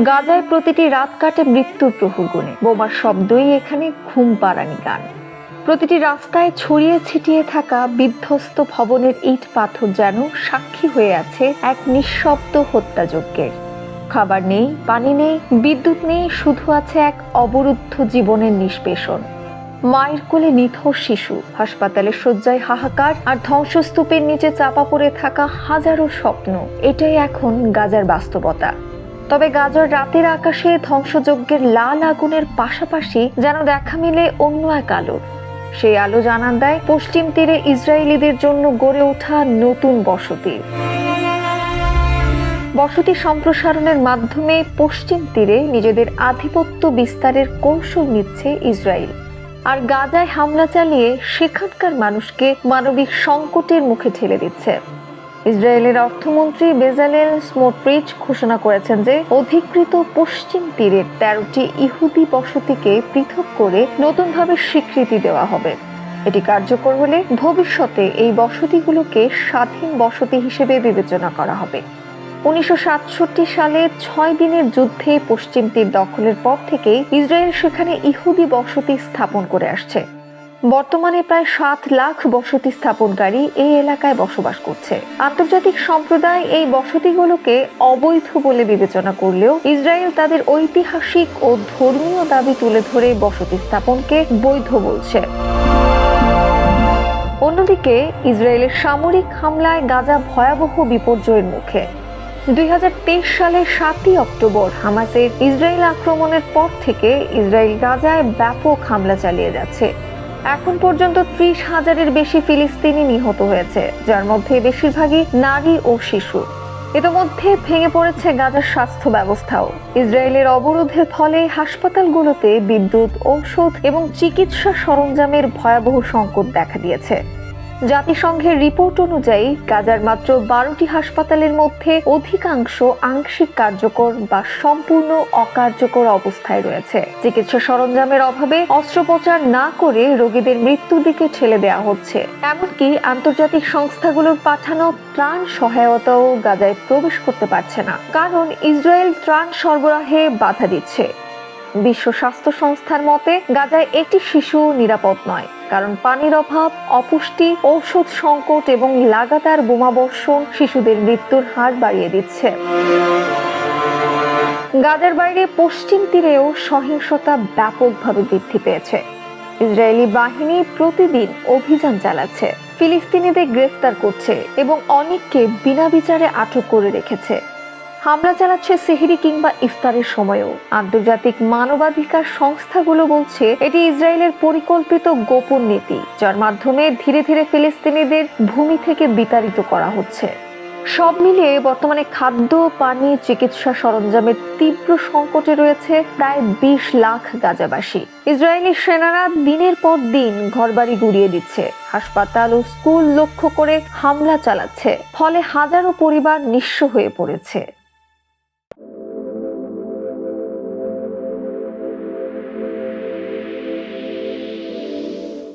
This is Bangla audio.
গাজায় প্রতিটি রাত কাটে মৃত্যুর প্রহরগুণে। বোমার শব্দই এখানে ঘুম পাড়ানি গান। প্রতিটি রাস্তায় ছড়িয়ে ছিটিয়ে থাকা বিধ্বস্ত ভবনের ইট পাথর যেন সাক্ষী হয়ে আছে এক নিঃশব্দ হত্যাযজ্ঞের। খাবার নেই, পানি নেই, বিদ্যুৎ নেই, শুধু আছে এক অবরুদ্ধ জীবনের নিষ্পেষণ। মায়ের কোলে নিথর শিশু, হাসপাতালের শয্যায় হাহাকার, আর ধ্বংসস্তূপের নিচে চাপা পড়ে থাকা হাজারো স্বপ্ন। এটাই এখন গাজার বাস্তবতা। তবে গাজার রাতের আকাশে ধ্বংসযজ্ঞের লাল আগুনের পাশাপাশি যেন দেখা মিলে অন্য এক আলোর। সেই আলো জানান দেয় পশ্চিম তীরে ইসরায়েলিদের জন্য গড়ে ওঠা নতুন বসতি সম্প্রসারণের মাধ্যমে পশ্চিম তীরে নিজেদের আধিপত্য বিস্তারের কৌশল নিচ্ছে ইসরায়েল। আর গাজায় হামলা চালিয়ে সেখানকার মানুষকে মানবিক সংকটের মুখে ঠেলে দিচ্ছে। ইসরায়েলের অর্থমন্ত্রী বেজালেল স্মোট্রিচ ঘোষণা করেছেন যে অধিকৃত পশ্চিম তীরের 13টি ইহুদি বসতিকে পৃথক করে নতুনভাবে স্বীকৃতি দেওয়া হবে। এটি কার্যকর হলে ভবিষ্যতে এই বসতিগুলোকে স্বাধীন বসতি হিসেবে বিবেচনা করা হবে। 1967 সালে 6 দিনের যুদ্ধে পশ্চিম তীর দখলের পর থেকেই ইসরায়েল সেখানে ইহুদি বসতি স্থাপন করে আসছে। বর্তমানে প্রায় 7 লাখ বসতি স্থাপনকারী এই এলাকায় বসবাস করছে। আন্তর্জাতিক সম্প্রদায় এই বসতিগুলোকে অবৈধ বলে বিবেচনা করলেও ইসরায়েল তাদের ঐতিহাসিক ও ধর্মীয় দাবি তুলে ধরে বসতি স্থাপনকে বৈধ বলছে। অন্যদিকে ইসরায়েলের সামরিক হামলায় গাজা ভয়াবহ বিপর্যয়ের মুখে। 2023 সালের 7ই অক্টোবর হামাসের ইসরায়েল আক্রমণের পর থেকে ইসরায়েল গাজায় ব্যাপক হামলা চালিয়ে যাচ্ছে। এখন পর্যন্ত 30,000-এর বেশি ফিলিস্তিনি নিহত হয়েছে, যার মধ্যে বেশিরভাগই নারী ও শিশু। ইতোমধ্যে ভেঙে পড়েছে গাজার স্বাস্থ্য ব্যবস্থাও। ইসরায়েলের অবরোধের ফলে হাসপাতালগুলোতে বিদ্যুৎ, ঔষধ এবং চিকিৎসা সরঞ্জামের ভয়াবহ সংকট দেখা দিয়েছে। জাতিসংঘের রিপোর্ট অনুযায়ী গাজার মাত্র 12টি হাসপাতালের মধ্যে অধিকাংশ আংশিক কার্যকর বা সম্পূর্ণ অকার্যকর অবস্থায় রয়েছে। চিকিৎসা সরঞ্জামের অভাবে অস্ত্রোপচার না করে রোগীদের মৃত্যুর দিকে ঠেলে দেওয়া হচ্ছে। এমনকি আন্তর্জাতিক সংস্থাগুলোর পাঠানো ত্রাণ সহায়তাও গাজায় প্রবেশ করতে পারছে না, কারণ ইসরায়েল ত্রাণ সরবরাহে বাধা দিচ্ছে। বিশ্ব স্বাস্থ্য সংস্থার মতে গাজায় একটি শিশু নিরাপদ নয়, কারণ পানির অভাব, অপুষ্টি, ঔষধ সংকট এবং লাগাতার বোমাবর্ষণ শিশুদের মৃত্যুর হার বাড়িয়ে দিচ্ছে। গাজার বাইরে পশ্চিম তীরেও সহিংসতা ব্যাপকভাবে বৃদ্ধি পেয়েছে। ইসরায়েলি বাহিনী প্রতিদিন অভিযান চালাচ্ছে, ফিলিস্তিনিদের গ্রেফতার করছে এবং অনেককে বিনা বিচারে আটক করে রেখেছে। হামলা চালাচ্ছে সেহরি কিংবা ইফতারের সময়ও। আন্তর্জাতিক মানবাধিকার সংস্থাগুলো বলছে এটি ইসরায়েলের পরিকল্পিত গোপন নীতি, যার মাধ্যমে ধীরে ধীরে ফিলিস্তিনিদের ভূমি থেকে বিতাড়িত করা হচ্ছে। সব মিলিয়ে বর্তমানে খাদ্য, পানি, চিকিৎসা সরঞ্জামের তীব্র সংকটে রয়েছে প্রায় 20 লাখ গাজাবাসী। ইসরায়েলি সেনারা দিনের পর দিন ঘরবাড়ি গুড়িয়ে দিচ্ছে, হাসপাতাল ও স্কুল লক্ষ্য করে হামলা চালাচ্ছে, ফলে হাজারো পরিবার নিঃস্ব হয়ে পড়েছে।